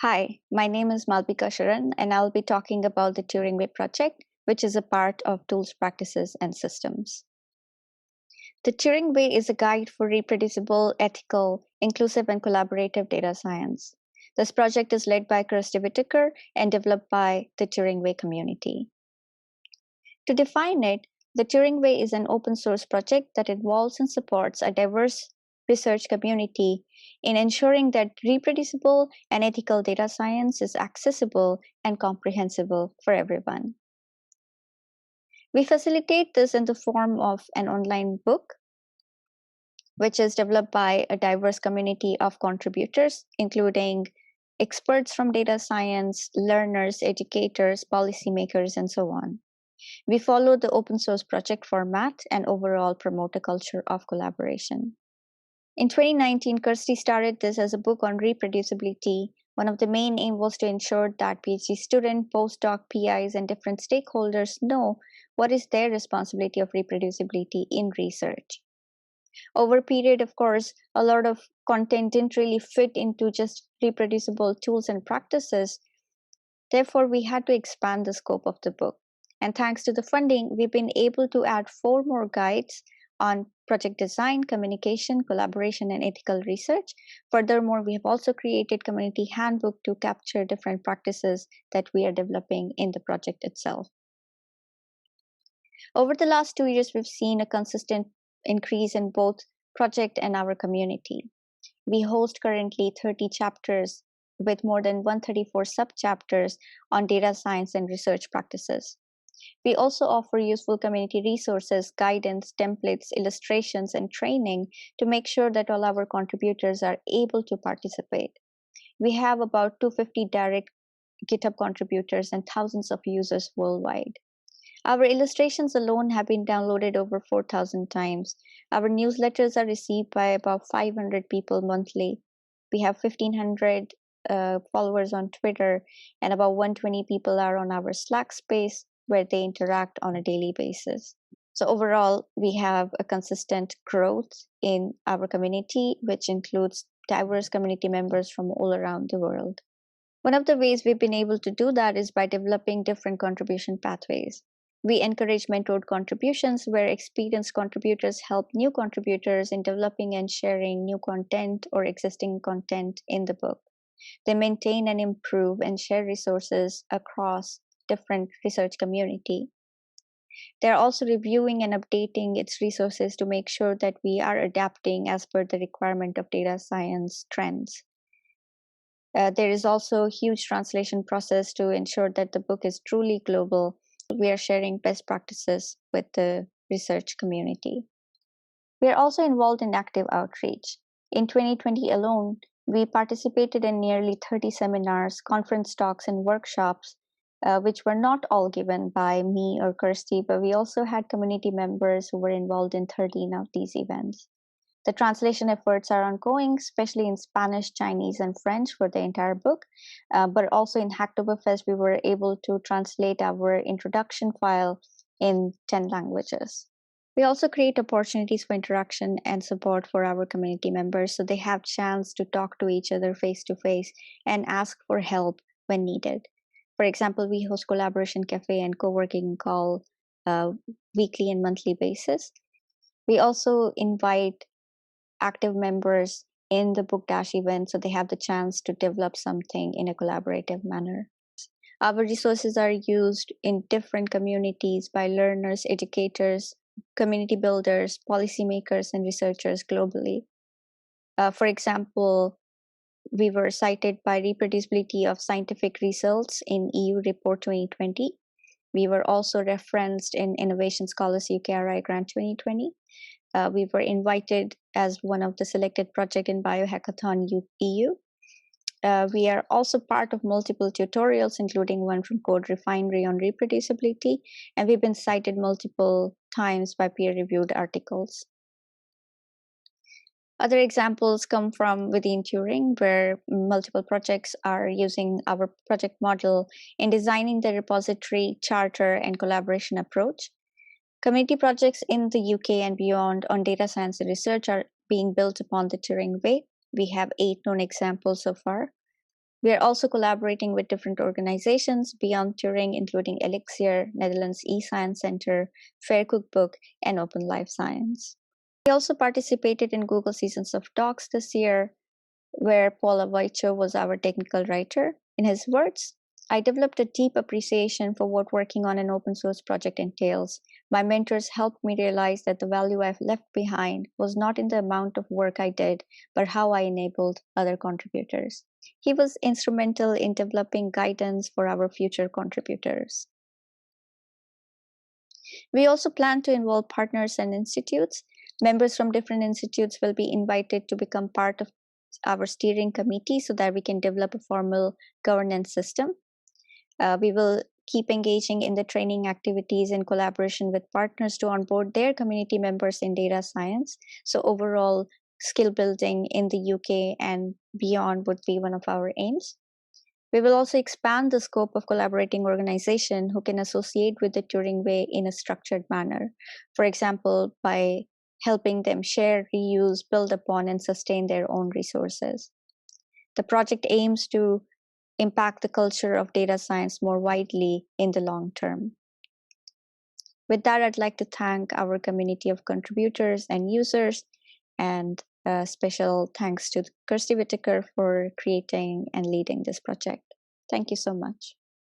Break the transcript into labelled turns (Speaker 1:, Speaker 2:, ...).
Speaker 1: Hi, my name is Malvika Sharan, and I'll be talking about the Turing Way project, which is a part of Tools, Practices, and Systems. The Turing Way is a guide for reproducible, ethical, inclusive, and collaborative data science. This project is led by Kirsty Whitaker and developed by the Turing Way community. To define it, the Turing Way is an open source project that involves and supports a diverse research community in ensuring that reproducible and ethical data science is accessible and comprehensible for everyone. We facilitate this in the form of an online book, which is developed by a diverse community of contributors, including experts from data science, learners, educators, policymakers, and so on. We follow the open source project format and overall promote a culture of collaboration. In 2019, Kirsty started this as a book on reproducibility. One of the main aims was to ensure that PhD students, postdoc, PIs, and different stakeholders know what is their responsibility of reproducibility in research. Over a period, of course, a lot of content didn't really fit into just reproducible tools and practices. Therefore, we had to expand the scope of the book. And thanks to the funding, we've been able to add 4 more guides on project design, communication, collaboration, and ethical research. Furthermore, we have also created community handbook to capture different practices that we are developing in the project itself. Over the last 2 years, we've seen a consistent increase in both project and our community. We host currently 30 chapters with more than 134 subchapters on data science and research practices. We also offer useful community resources, guidance, templates, illustrations, and training to make sure that all our contributors are able to participate. We have about 250 direct GitHub contributors and thousands of users worldwide. Our illustrations alone have been downloaded over 4,000 times. Our newsletters are received by about 500 people monthly. We have 1,500 followers on Twitter, and about 120 people are on our Slack space where they interact on a daily basis. So overall, we have a consistent growth in our community, which includes diverse community members from all around the world. One of the ways we've been able to do that is by developing different contribution pathways. We encourage mentored contributions where experienced contributors help new contributors in developing and sharing new content or existing content in the book. They maintain and improve and share resources across different research community. They're also reviewing and updating its resources to make sure that we are adapting as per the requirement of data science trends. There is also a huge translation process to ensure that the book is truly global. We are sharing best practices with the research community. We are also involved in active outreach. In 2020 alone, we participated in nearly 30 seminars, conference talks, and workshops, which were not all given by me or Kirsty, but we also had community members who were involved in 13 of these events. The translation efforts are ongoing, especially in Spanish, Chinese, and French for the entire book, but also in Hacktoberfest, we were able to translate our introduction file in 10 languages. We also create opportunities for interaction and support for our community members so they have chance to talk to each other face to face and ask for help when needed. For example, we host collaboration cafe and co-working call weekly and monthly basis. We also invite active members in the Book Dash event so they have the chance to develop something in a collaborative manner. Our resources are used in different communities by learners, educators, community builders, policymakers, and researchers globally. For example, we were cited by reproducibility of scientific results in EU Report 2020. We were also referenced in Innovation Scholars UKRI Grant 2020. We were invited as one of the selected projects in Biohackathon EU. We are also part of multiple tutorials, including one from Code Refinery on reproducibility, and we've been cited multiple times by peer-reviewed articles. Other examples come from within Turing, where multiple projects are using our project model in designing the repository, charter, and collaboration approach. Community projects in the UK and beyond on data science and research are being built upon the Turing Way. We have 8 known examples so far. We are also collaborating with different organizations beyond Turing, including Elixir, Netherlands eScience Center, Fair Cookbook, and Open Life Science. We also participated in Google Seasons of Docs this year, where Paul Avoicho was our technical writer. In his words, I developed a deep appreciation for what working on an open source project entails. My mentors helped me realize that the value I've left behind was not in the amount of work I did, but how I enabled other contributors. He was instrumental in developing guidance for our future contributors. We also plan to involve partners and institutes. Members from different institutes will be invited to become part of our steering committee so that we can develop a formal governance system. We will keep engaging in the training activities in collaboration with partners to onboard their community members in data science. So overall, skill building in the UK and beyond would be one of our aims. We will also expand the scope of collaborating organizations who can associate with the Turing Way in a structured manner. For example, by helping them share, reuse, build upon, and sustain their own resources. The project aims to impact the culture of data science more widely in the long term. With that, I'd like to thank our community of contributors and users, and special thanks to Kirsty Whitaker for creating and leading this project. Thank you so much.